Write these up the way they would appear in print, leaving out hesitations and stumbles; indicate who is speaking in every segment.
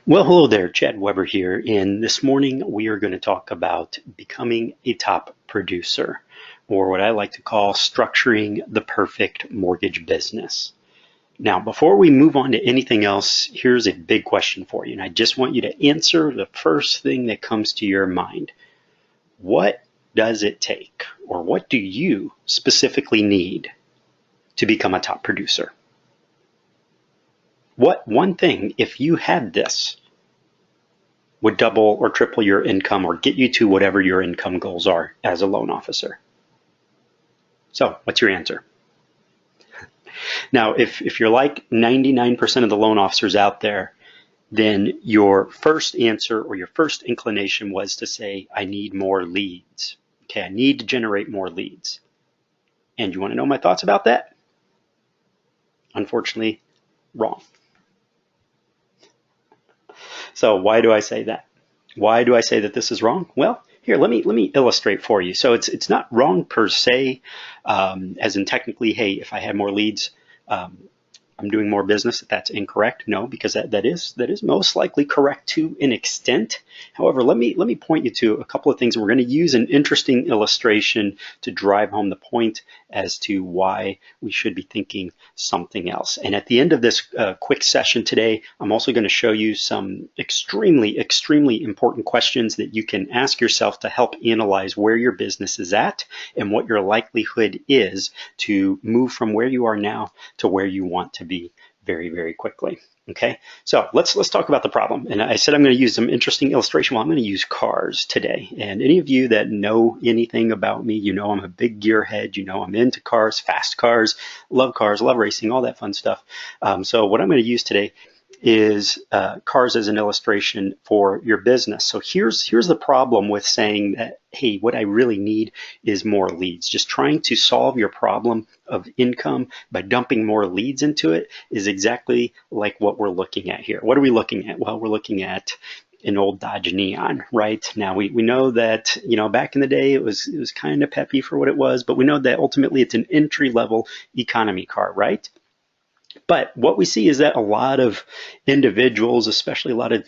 Speaker 1: Well, hello there, Chad Weber here, and this morning we are going to talk about becoming a top producer, or what I like to call structuring the perfect mortgage business. Now, before we move on to anything else, here's a big question for you, and I just want you to answer the first thing that comes to your mind. What does it take, or what do you specifically need to become a top producer? What one thing, if you had this, would double or triple your income or get you to whatever your income goals are as a loan officer? So, what's your answer? Now, if you're like 99% of the loan officers out there, then your first answer or your first inclination was to say, I need more leads. Okay, I need to generate more leads. And you want to know my thoughts about that? Unfortunately, wrong. So why do I say that? Why do I say that this is wrong? Well, here, let me illustrate for you. So it's not wrong per se, as in technically, hey, if I had more leads, um, I'm doing more business. That's incorrect. No, because that is most likely correct to an extent. However, let me point you to a couple of things. We're going to use an interesting illustration to drive home the point as to why we should be thinking something else. And at the end of this quick session today, I'm also going to show you some extremely important questions that you can ask yourself to help analyze where your business is at and what your likelihood is to move from where you are now to where you want to be very quickly. Okay, so let's talk about the problem. And I said I'm going to use some interesting illustration. Well, I'm going to use cars today. And any of you that know anything about me, you know I'm a big gearhead. You know I'm into cars, fast cars, love racing, all that fun stuff. So what I'm going to use today is cars as an illustration for your business. So here's the problem with saying that, hey, what I really need is more leads. Just trying to solve your problem of income by dumping more leads into it is exactly like what we're looking at here. What are we looking at? Well, we're looking at an old Dodge Neon, right? Now we know that, back in the day it was kind of peppy for what it was, but we know that ultimately it's an entry level economy car, right? But what we see is that a lot of individuals, especially a lot of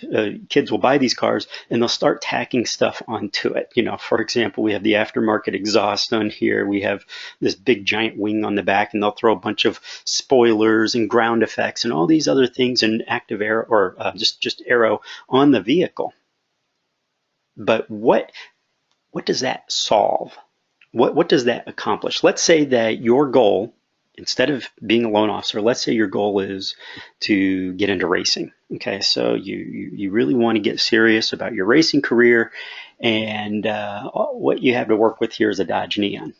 Speaker 1: kids, will buy these cars and they'll start tacking stuff onto it. For example, we have the aftermarket exhaust on here. We have this big giant wing on the back, and they'll throw a bunch of spoilers and ground effects and all these other things and active air or just aero on the vehicle. But what does that solve? What does that accomplish? Let's say that your goal, instead of being a loan officer, let's say your goal is to get into racing. Okay, so you really want to get serious about your racing career, and what you have to work with here is a Dodge Neon.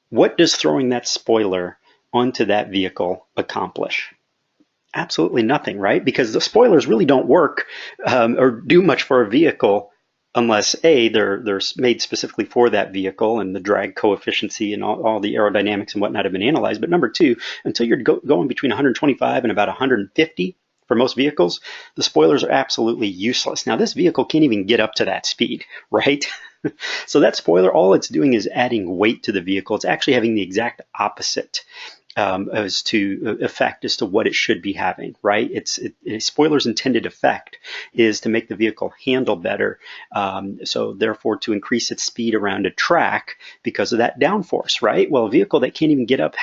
Speaker 1: What does throwing that spoiler onto that vehicle accomplish? Absolutely nothing, right? Because the spoilers really don't work or do much for a vehicle unless A, they're made specifically for that vehicle and the drag coefficient and all the aerodynamics and whatnot have been analyzed. But number two, until you're going between 125 and about 150 for most vehicles, the spoilers are absolutely useless. Now, this vehicle can't even get up to that speed, right? So that spoiler, all it's doing is adding weight to the vehicle. It's actually having the exact opposite as to effect as to what it should be having, right? A spoiler's intended effect is to make the vehicle handle better, so therefore to increase its speed around a track because of that downforce, right? Well, a vehicle that can't even get up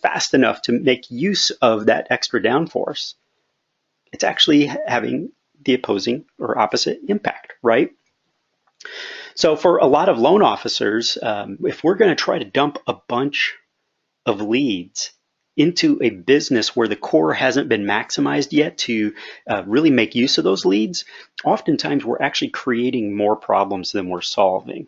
Speaker 1: fast enough to make use of that extra downforce, it's actually having the opposing or opposite impact, right? So for a lot of loan officers, if we're going to try to dump a bunch of leads into a business where the core hasn't been maximized yet to really make use of those leads, oftentimes we're actually creating more problems than we're solving.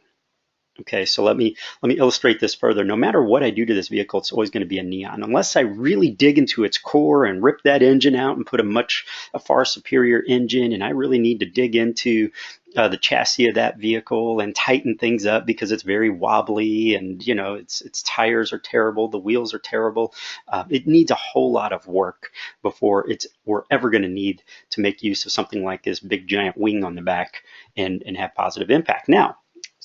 Speaker 1: Okay, so let me illustrate this further. No matter what I do to this vehicle, it's always going to be a Neon. Unless I really dig into its core and rip that engine out and put a far superior engine, and I really need to dig into the chassis of that vehicle and tighten things up because it's very wobbly and its tires are terrible, the wheels are terrible. It needs a whole lot of work before we're ever going to need to make use of something like this big giant wing on the back and have positive impact. Now,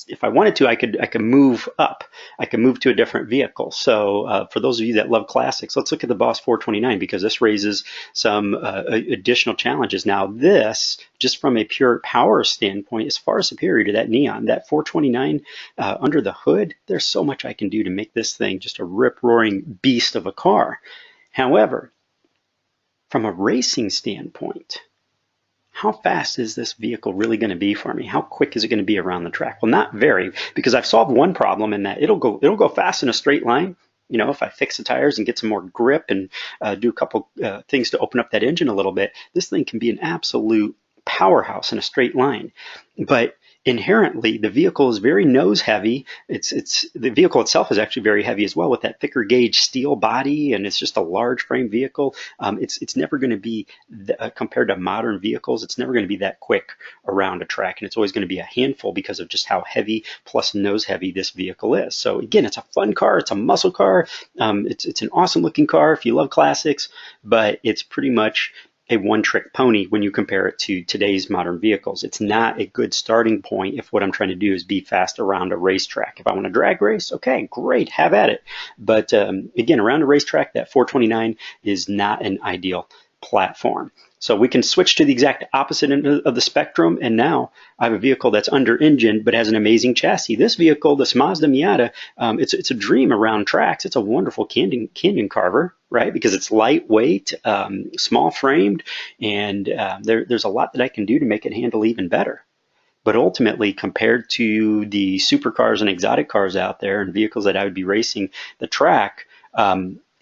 Speaker 1: if I wanted to, I could move up. I could move to a different vehicle. So for those of you that love classics, let's look at the Boss 429 because this raises some additional challenges. Now this, just from a pure power standpoint, is far superior to that Neon. That 429 under the hood, there's so much I can do to make this thing just a rip-roaring beast of a car. However, from a racing standpoint, how fast is this vehicle really going to be for me? How quick is it going to be around the track? Well, not very, because I've solved one problem in that it'll go fast in a straight line. You know, if I fix the tires and get some more grip and do a couple things to open up that engine a little bit, this thing can be an absolute powerhouse in a straight line. But inherently, the vehicle is very nose heavy. It's the vehicle itself is actually very heavy as well with that thicker gauge steel body, and it's just a large frame vehicle. It's never going to be compared to modern vehicles. It's never going to be that quick around a track, and it's always going to be a handful because of just how heavy plus nose heavy this vehicle is. So again, it's a fun car. It's a muscle car. It's an awesome looking car if you love classics, but it's pretty much a one-trick pony when you compare it to today's modern vehicles. It's not a good starting point if what I'm trying to do is be fast around a racetrack. If I want to drag race, okay, great, have at it. But again, around a racetrack, that 429 is not an ideal platform. So we can switch to the exact opposite end of the spectrum, and now I have a vehicle that's under engine but has an amazing chassis. This vehicle, this Mazda Miata, it's a dream around tracks. It's a wonderful canyon carver, right? Because it's lightweight, small framed, and there's a lot that I can do to make it handle even better. But ultimately, compared to the supercars and exotic cars out there and vehicles that I would be racing the track,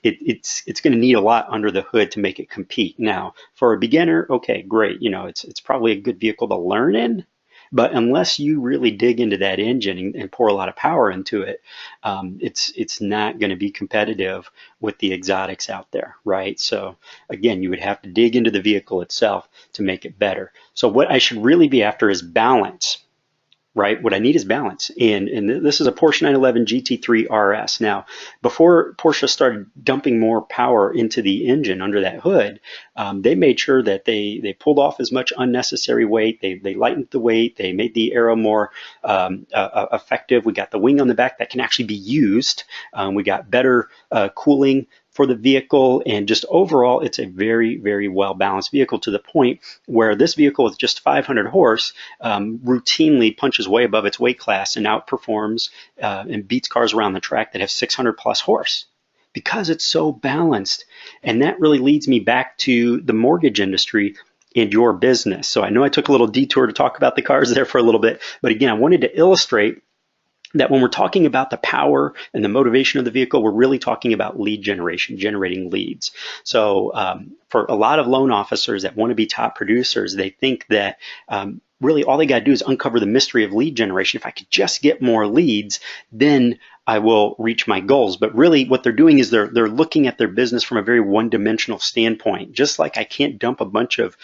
Speaker 1: it's going to need a lot under the hood to make it compete. Now, for a beginner, okay, great. You know, it's probably a good vehicle to learn in, but unless you really dig into that engine and pour a lot of power into it, it's not going to be competitive with the exotics out there, right? So again, you would have to dig into the vehicle itself to make it better. So what I should really be after is balance. Right? What I need is balance. And this is a Porsche 911 GT3 RS. Now, before Porsche started dumping more power into the engine under that hood, they made sure that they pulled off as much unnecessary weight. They lightened the weight. They made the aero more effective. We got the wing on the back that can actually be used. We got better cooling for the vehicle, and just overall, it's a very, very well balanced vehicle to the point where this vehicle with just 500 horse routinely punches way above its weight class and outperforms and beats cars around the track that have 600 plus horse because it's so balanced. And that really leads me back to the mortgage industry and your business. So I know I took a little detour to talk about the cars there for a little bit, but again, I wanted to illustrate that when we're talking about the power and the motivation of the vehicle, we're really talking about lead generation, generating leads. So for a lot of loan officers that want to be top producers, they think that really all they got to do is uncover the mystery of lead generation. If I could just get more leads, then I will reach my goals. But really what they're doing is they're looking at their business from a very one-dimensional standpoint. Just like I can't dump a bunch of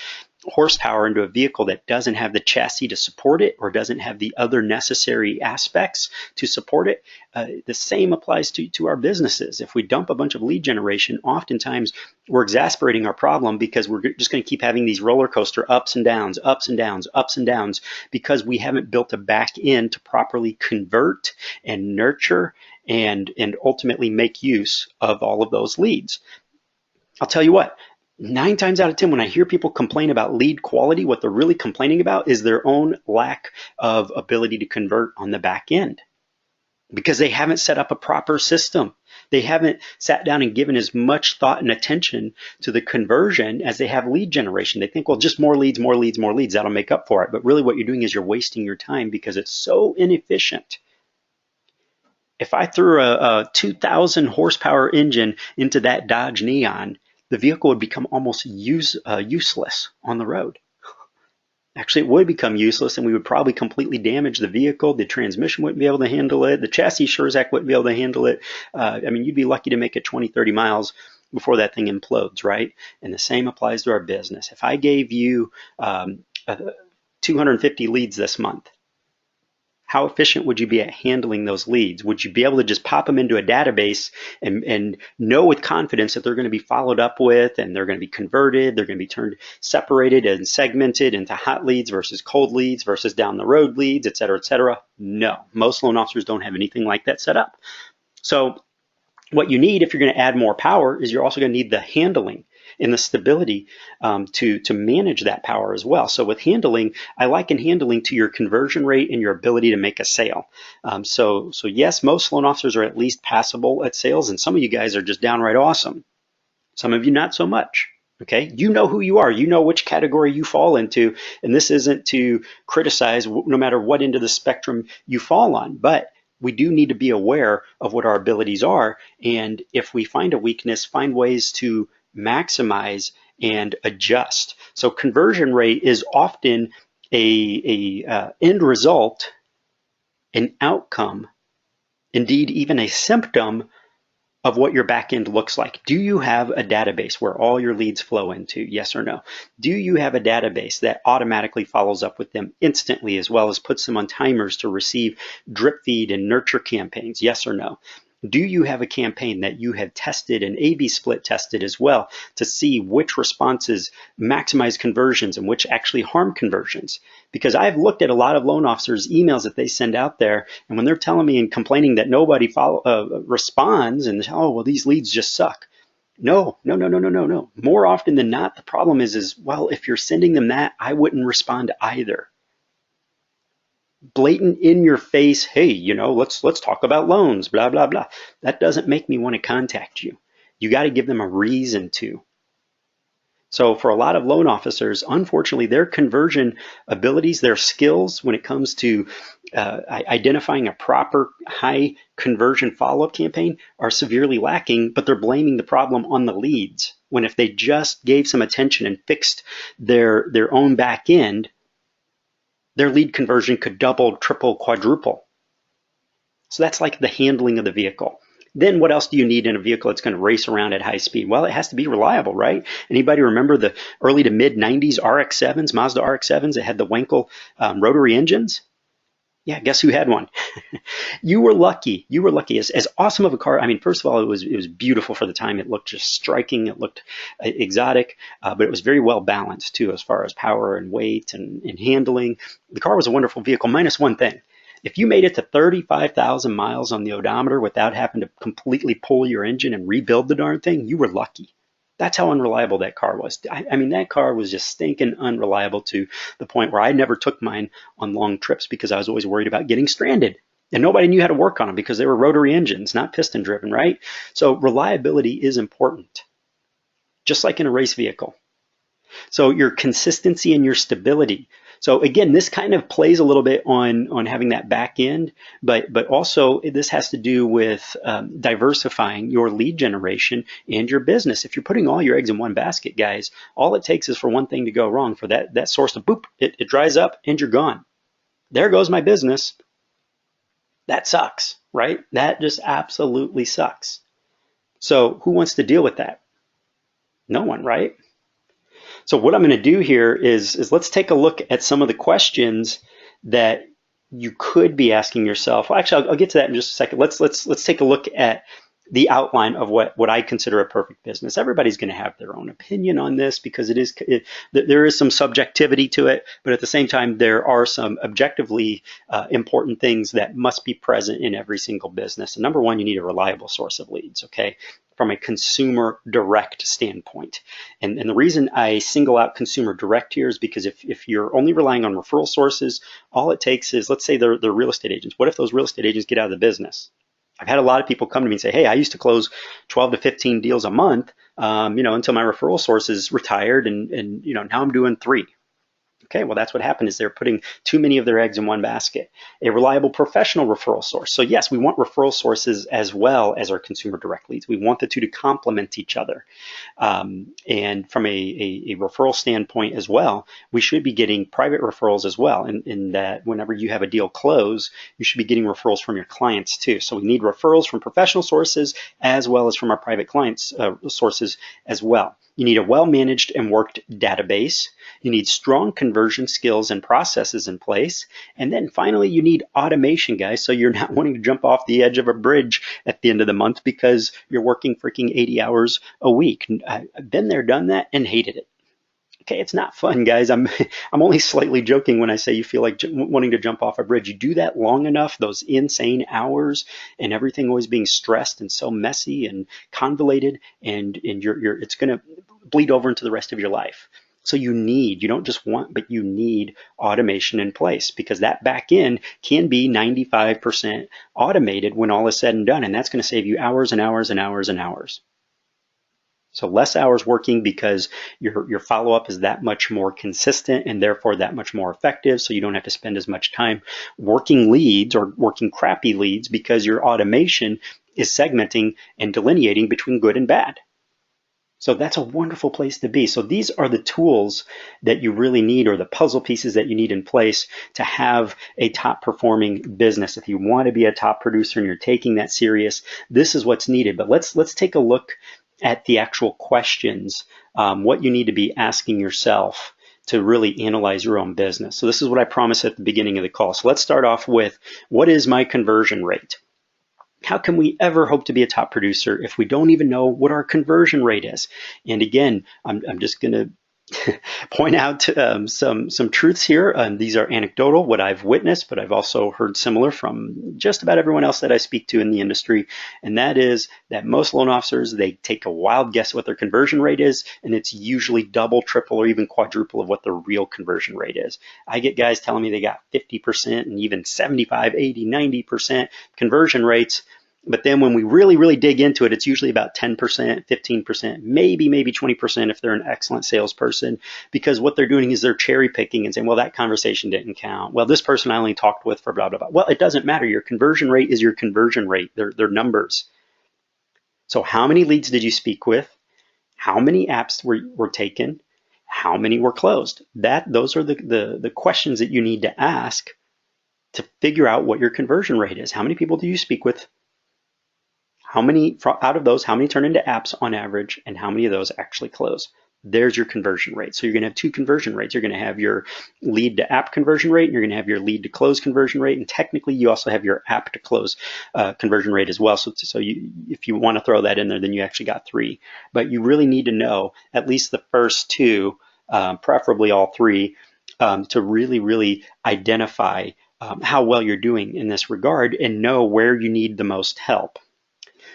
Speaker 1: horsepower into a vehicle that doesn't have the chassis to support it or doesn't have the other necessary aspects to support it. The same applies to our businesses. If we dump a bunch of lead generation, oftentimes we're exasperating our problem because we're just going to keep having these roller coaster ups and downs, ups and downs, ups and downs, because we haven't built a back end to properly convert and nurture and ultimately make use of all of those leads. I'll tell you what, 9 times out of 10, when I hear people complain about lead quality, what they're really complaining about is their own lack of ability to convert on the back end because they haven't set up a proper system. They haven't sat down and given as much thought and attention to the conversion as they have lead generation. They think, well, just more leads, more leads, more leads, that'll make up for it. But really what you're doing is you're wasting your time because it's so inefficient. If I threw a 2,000 horsepower engine into that Dodge Neon, the vehicle would become almost useless on the road. Actually, it would become useless, and we would probably completely damage the vehicle. The transmission wouldn't be able to handle it. The chassis sure as heck wouldn't be able to handle it. I mean, you'd be lucky to make it 20, 30 miles before that thing implodes, right? And the same applies to our business. If I gave you 250 leads this month, How efficient would you be at handling those leads? Would you be able to just pop them into a database and know with confidence that they're going to be followed up with, and they're going to be converted, they're going to be turned, separated and segmented into hot leads versus cold leads versus down the road leads, et cetera, et cetera? No, most loan officers don't have anything like that set up. So what you need if you're going to add more power is you're also going to need the handling and the stability to manage that power as well. So with handling, I liken handling to your conversion rate and your ability to make a sale. So yes, most loan officers are at least passable at sales, and some of you guys are just downright awesome. Some of you not so much. Okay, you know who you are. You know which category you fall into, and this isn't to criticize no matter what end of the spectrum you fall on, but we do need to be aware of what our abilities are, and if we find a weakness, find ways to maximize and adjust. So conversion rate is often a end result, an outcome, indeed even a symptom of what your back end looks like. Do you have a database where all your leads flow into? Yes or no? Do you have a database that automatically follows up with them instantly, as well as puts them on timers to receive drip feed and nurture campaigns? Yes or no? Do you have a campaign that you have tested and A/B split tested as well to see which responses maximize conversions and which actually harm conversions? Because I've looked at a lot of loan officers' emails that they send out there, and when they're telling me and complaining that nobody responds, and oh, well, these leads just suck. No. More often than not, the problem is, well, if you're sending them that, I wouldn't respond either. Blatant in your face, hey, let's talk about loans, blah, blah, blah. That doesn't make me want to contact you. You got to give them a reason to. So for a lot of loan officers, unfortunately, their conversion abilities, their skills when it comes to identifying a proper high conversion follow-up campaign are severely lacking, but they're blaming the problem on the leads. When if they just gave some attention and fixed their own back end, their lead conversion could double, triple, quadruple. So that's like the handling of the vehicle. Then what else do you need in a vehicle that's going to race around at high speed? Well, it has to be reliable, right? Anybody remember the early to mid 90s RX-7s, Mazda RX-7s that had the Wankel rotary engines? Yeah, guess who had one? You were lucky. You were lucky. As awesome of a car. I mean, first of all, it was beautiful for the time. It looked just striking. It looked exotic, but it was very well balanced too, as far as power and weight and handling. The car was a wonderful vehicle, minus one thing. If you made it to 35,000 miles on the odometer without having to completely pull your engine and rebuild the darn thing, you were lucky. That's how unreliable that car was. I mean, that car was just stinking unreliable to the point where I never took mine on long trips because I was always worried about getting stranded. And nobody knew how to work on them because they were rotary engines, not piston driven, right? So reliability is important, just like in a race vehicle. So your consistency and your stability. So again, this kind of plays a little bit on having that back end, but also this has to do with diversifying your lead generation and your business. If you're putting all your eggs in one basket, guys, all it takes is for one thing to go wrong, for that source to boop, it dries up and you're gone. There goes my business. That sucks, right? That just absolutely sucks. So who wants to deal with that? No one, right? So what I'm going to do here is let's take a look at some of the questions that you could be asking yourself. Well, actually, I'll get to that in just a second. Let's take a look at the outline of what I consider a perfect business. Everybody's going to have their own opinion on this because there is some subjectivity to it, but at the same time, there are some objectively important things that must be present in every single business. And number one, you need a reliable source of leads, okay? From a consumer direct standpoint. And the reason I single out consumer direct here is because if you're only relying on referral sources, all it takes is, let's say they're real estate agents. What if those real estate agents get out of the business? I've had a lot of people come to me and say, hey, I used to close 12 to 15 deals a month, until my referral sources retired, and now I'm doing 3. Okay, well, that's what happened is they're putting too many of their eggs in one basket. A reliable professional referral source. So yes, we want referral sources as well as our consumer direct leads. We want the two to complement each other. And from a referral standpoint as well, we should be getting private referrals as well. In that whenever you have a deal close, you should be getting referrals from your clients too. So we need referrals from professional sources as well as from our private clients sources as well. You need a well-managed and worked database. You need strong conversion skills and processes in place. And then finally, you need automation, guys, so you're not wanting to jump off the edge of a bridge at the end of the month because you're working freaking 80 hours a week. I've been there, done that, and hated it. Okay, it's not fun, guys. I'm only slightly joking when I say you feel like wanting to jump off a bridge. You do that long enough, those insane hours, and everything always being stressed and so messy and convoluted, and it's going to bleed over into the rest of your life. So you don't just want, but you need automation in place, because that back end can be 95% automated when all is said and done, and that's going to save you hours and hours and hours and hours. So less hours working because your follow-up is that much more consistent and therefore that much more effective. So you don't have to spend as much time working leads or working crappy leads because your automation is segmenting and delineating between good and bad. So that's a wonderful place to be. So these are the tools that you really need, or the puzzle pieces that you need in place to have a top performing business. If you want to be a top producer and you're taking that serious, this is what's needed. But let's take a look at the actual questions, what you need to be asking yourself to really analyze your own business. So this is what I promised at the beginning of the call. So let's start off with, what is my conversion rate? How can we ever hope to be a top producer if we don't even know what our conversion rate is? And again, I'm just going to point out some truths here. These are anecdotal, what I've witnessed, but I've also heard similar from just about everyone else that I speak to in the industry. And that is that most loan officers, they take a wild guess what their conversion rate is, and it's usually double, triple, or even quadruple of what the real conversion rate is. I get guys telling me they got 50% and even 75, 80, 90% conversion rates. But then when we really dig into it, it's usually about 10%, 15%, maybe 20% if they're an excellent salesperson, because what they're doing is they're cherry picking and saying, well, that conversation didn't count. Well, this person I only talked with for blah, blah, blah. Well, it doesn't matter. Your conversion rate is your conversion rate. They're numbers. So how many leads did you speak with? How many apps were taken? How many were closed? Those are the questions that you need to ask to figure out what your conversion rate is. How many people do you speak with? How many out of those, how many turn into apps on average, and how many of those actually close? There's your conversion rate. So you're going to have two conversion rates. You're going to have your lead to app conversion rate, and you're going to have your lead to close conversion rate. And technically, you also have your app to close conversion rate as well. So if you want to throw that in there, then you actually got three. But you really need to know at least the first two, preferably all three, to really identify how well you're doing in this regard and know where you need the most help.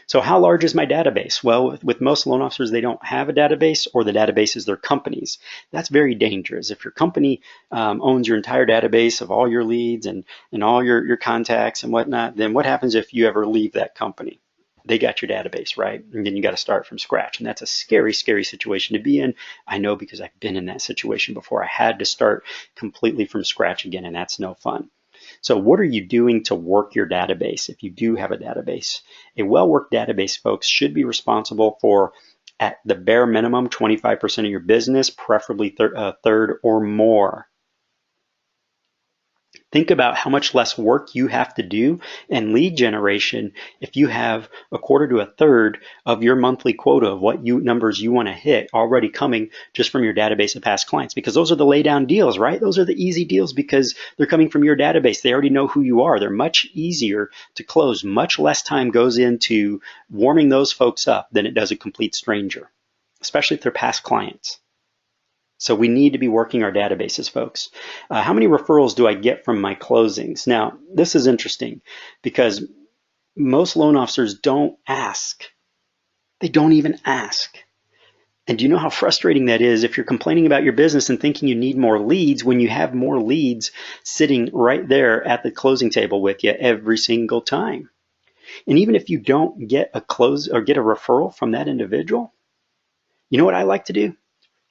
Speaker 1: So how large is my database? Well, with most loan officers, they don't have a database, or the database is their company's. That's very dangerous. If your company owns your entire database of all your leads and all your contacts and whatnot, then what happens if you ever leave that company? They got your database, right? And then you got to start from scratch. And that's a scary situation to be in. I know, because I've been in that situation before. I had to start completely from scratch again, and that's no fun. So what are you doing to work your database if you do have a database? A well-worked database, folks, should be responsible for, at the bare minimum, 25% of your business, preferably a third or more. Think about how much less work you have to do in lead generation if you have a quarter to a third of your monthly quota of what numbers you want to hit already coming just from your database of past clients, because those are the lay down deals, right? Those are the easy deals because they're coming from your database. They already know who you are. They're much easier to close. Much less time goes into warming those folks up than it does a complete stranger, especially if they're past clients. So we need to be working our databases, folks. How many referrals do I get from my closings? Now, this is interesting because most loan officers don't ask. They don't even ask. And do you know how frustrating that is if you're complaining about your business and thinking you need more leads when you have more leads sitting right there at the closing table with you every single time? And even if you don't get a close or get a referral from that individual, you know what I like to do?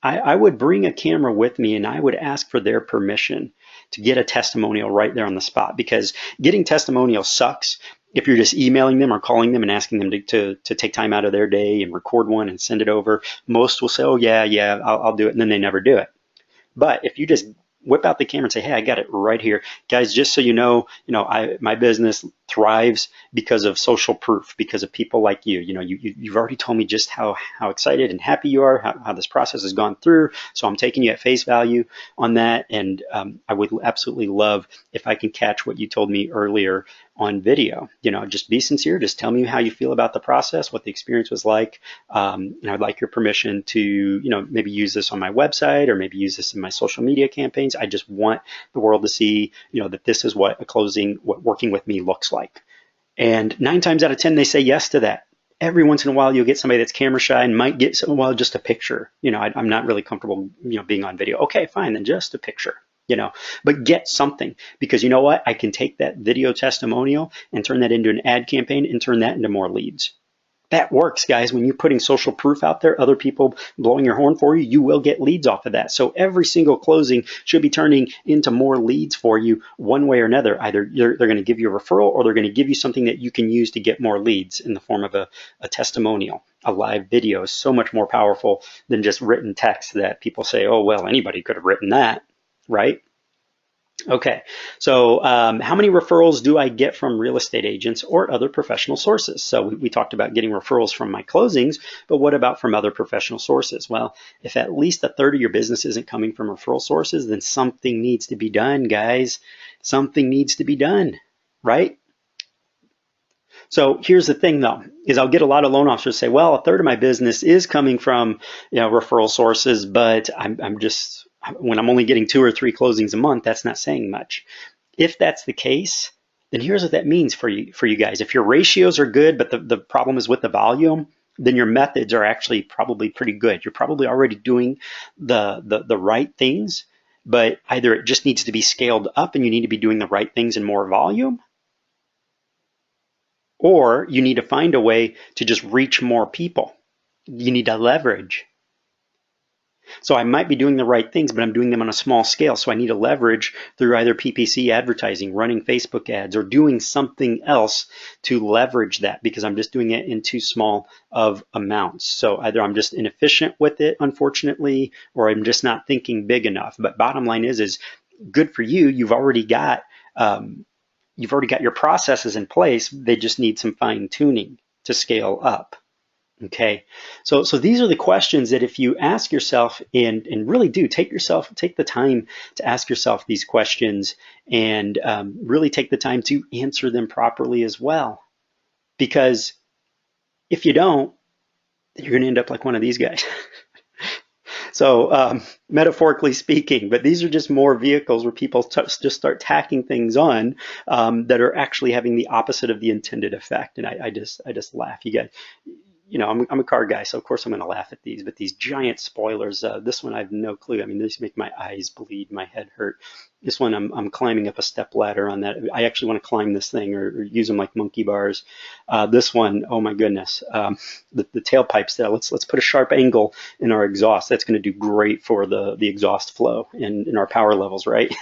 Speaker 1: I would bring a camera with me and I would ask for their permission to get a testimonial right there on the spot, because getting testimonials sucks if you're just emailing them or calling them and asking them to take time out of their day and record one and send it over. Most will say, oh, yeah, I'll do it, and then they never do it. But if you just whip out the camera and say, hey, I got it right here. Guys, just so you know, my business thrives because of social proof, because of people like you. You know, you've already told me just how excited and happy you are, how this process has gone through. So I'm taking you at face value on that. And I would absolutely love if I can catch what you told me earlier on video. You know, just be sincere. Just tell me how you feel about the process, what the experience was like. And I'd like your permission to, you know, maybe use this on my website or maybe use this in my social media campaigns. I just want the world to see, you know, that this is what what working with me looks like. And 9 times out of 10, they say yes to that. Every once in a while, you'll get somebody that's camera shy and might get, well, just a picture. You know, I'm not really comfortable, you know, being on video. Okay, fine, then just a picture. You know, but get something, because you know what? I can take that video testimonial and turn that into an ad campaign and turn that into more leads. That works, guys. When you're putting social proof out there, other people blowing your horn for you, you will get leads off of that. So every single closing should be turning into more leads for you one way or another. Either they're going to give you a referral or they're going to give you something that you can use to get more leads in the form of a testimonial. A live video is so much more powerful than just written text that people say, oh, well, anybody could have written that, right? Okay, so how many referrals do I get from real estate agents or other professional sources? So we talked about getting referrals from my closings, but what about from other professional sources? Well, if at least a third of your business isn't coming from referral sources, then something needs to be done, guys. Something needs to be done, right? So here's the thing, though, is I'll get a lot of loan officers say, well, a third of my business is coming from, you know, referral sources, but I'm just, when I'm only getting 2 or 3 closings a month, that's not saying much. If that's the case, then here's what that means for you guys. If your ratios are good, but the problem is with the volume, then your methods are actually probably pretty good. You're probably already doing the right things, but either it just needs to be scaled up and you need to be doing the right things in more volume, or you need to find a way to just reach more people. You need to leverage. So I might be doing the right things, but I'm doing them on a small scale. So I need to leverage through either PPC advertising, running Facebook ads, or doing something else to leverage that, because I'm just doing it in too small of amounts. So either I'm just inefficient with it, unfortunately, or I'm just not thinking big enough. But bottom line is good for you. You've already got your processes in place. They just need some fine tuning to scale up. Okay, so these are the questions that if you ask yourself and really do take the time to ask yourself these questions and really take the time to answer them properly as well. Because if you don't, then you're going to end up like one of these guys. So metaphorically speaking, but these are just more vehicles where people just start tacking things on that are actually having the opposite of the intended effect. And I just laugh. You guys, you know, I'm a car guy, so of course I'm going to laugh at these. But these giant spoilers, this one I have no clue. I mean, these make my eyes bleed, my head hurt. This one I'm climbing up a step ladder on that. I actually want to climb this thing or use them like monkey bars. This one, oh my goodness, the tailpipes there. Let's put a sharp angle in our exhaust. That's going to do great for the exhaust flow and in our power levels, right?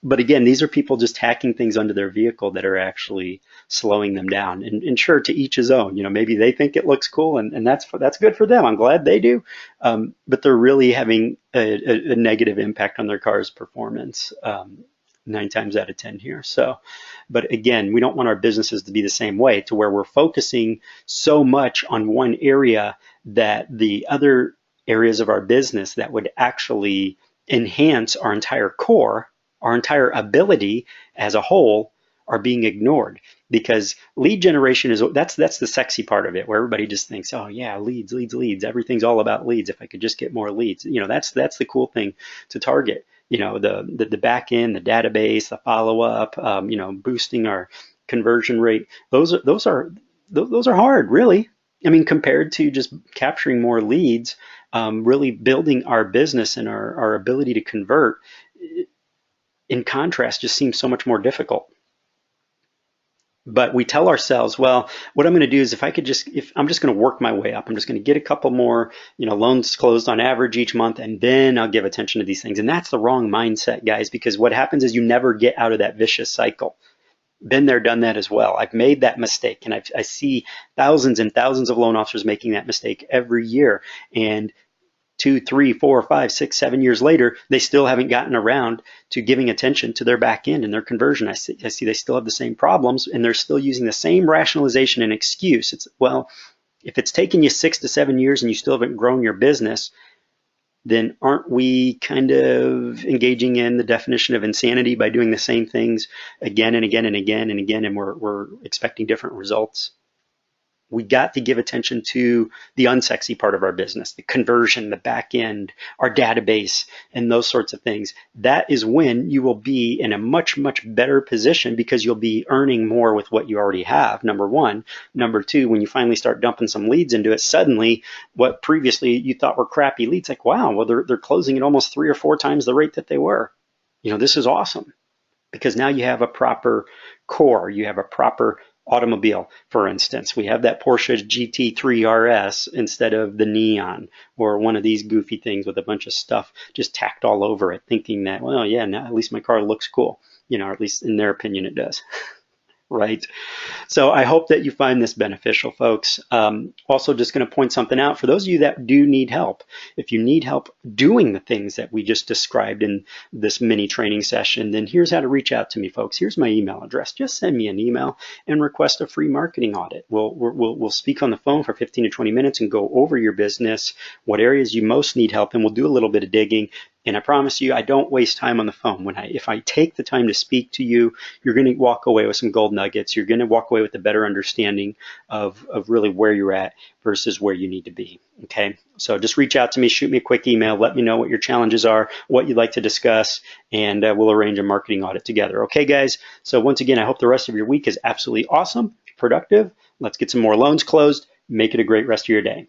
Speaker 1: But again, these are people just tacking things onto their vehicle that are actually slowing them down. And sure, to each his own. You know, maybe they think it looks cool, and that's good for them. I'm glad they do. But they're really having a negative impact on their car's performance 9 times out of 10 here. So, but again, we don't want our businesses to be the same way, to where we're focusing so much on one area that the other areas of our business that would actually enhance our entire core, our entire ability as a whole, are being ignored. Because lead generation that's the sexy part of it, where everybody just thinks, oh yeah, leads. Everything's all about leads. If I could just get more leads, you know, that's the cool thing to target. You know, the back end, the database, the follow up, you know, boosting our conversion rate. Those are hard, really. I mean, compared to just capturing more leads, really building our business and our ability to convert, in contrast, just seems so much more difficult. But we tell ourselves, well, what I'm going to do is if I'm just going to work my way up, I'm just going to get a couple more, you know, loans closed on average each month, and then I'll give attention to these things. And that's the wrong mindset, guys, because what happens is you never get out of that vicious cycle. Been there, done that as well. I've made that mistake, and I see thousands and thousands of loan officers making that mistake every year. And 2, 3, 4, 5, 6, 7 years later, they still haven't gotten around to giving attention to their back end and their conversion. I see they still have the same problems, and they're still using the same rationalization and excuse. It's, well, if it's taken you 6 to 7 years and you still haven't grown your business, then aren't we kind of engaging in the definition of insanity by doing the same things again and again and again and again, and we're expecting different results? We got to give attention to the unsexy part of our business, the conversion, the back end, our database, and those sorts of things. That is when you will be in a much, much better position, because you'll be earning more with what you already have, number one. Number two, when you finally start dumping some leads into it, suddenly what previously you thought were crappy leads, like, wow, well, they're closing at almost 3 or 4 times the rate that they were. This is awesome, because now you have a proper core, you have a proper automobile. For instance, we have that Porsche GT3 RS instead of the Neon, or one of these goofy things with a bunch of stuff just tacked all over it, thinking that, well, yeah, now at least my car looks cool, or at least in their opinion it does. Right? So I hope that you find this beneficial, folks. Also, just going to point something out for those of you that do need help. If you need help doing the things that we just described in this mini training session, then here's how to reach out to me, folks. Here's my email address. Just send me an email and request a free marketing audit. We'll speak on the phone for 15 to 20 minutes and go over your business, what areas you most need help, and we'll do a little bit of digging. And I promise you, I don't waste time on the phone. If I take the time to speak to you, you're going to walk away with some gold nuggets. You're going to walk away with a better understanding of really where you're at versus where you need to be. Okay, so just reach out to me, shoot me a quick email, let me know what your challenges are, what you'd like to discuss, and we'll arrange a marketing audit together. Okay, guys? So once again, I hope the rest of your week is absolutely awesome, productive. Let's get some more loans closed. Make it a great rest of your day.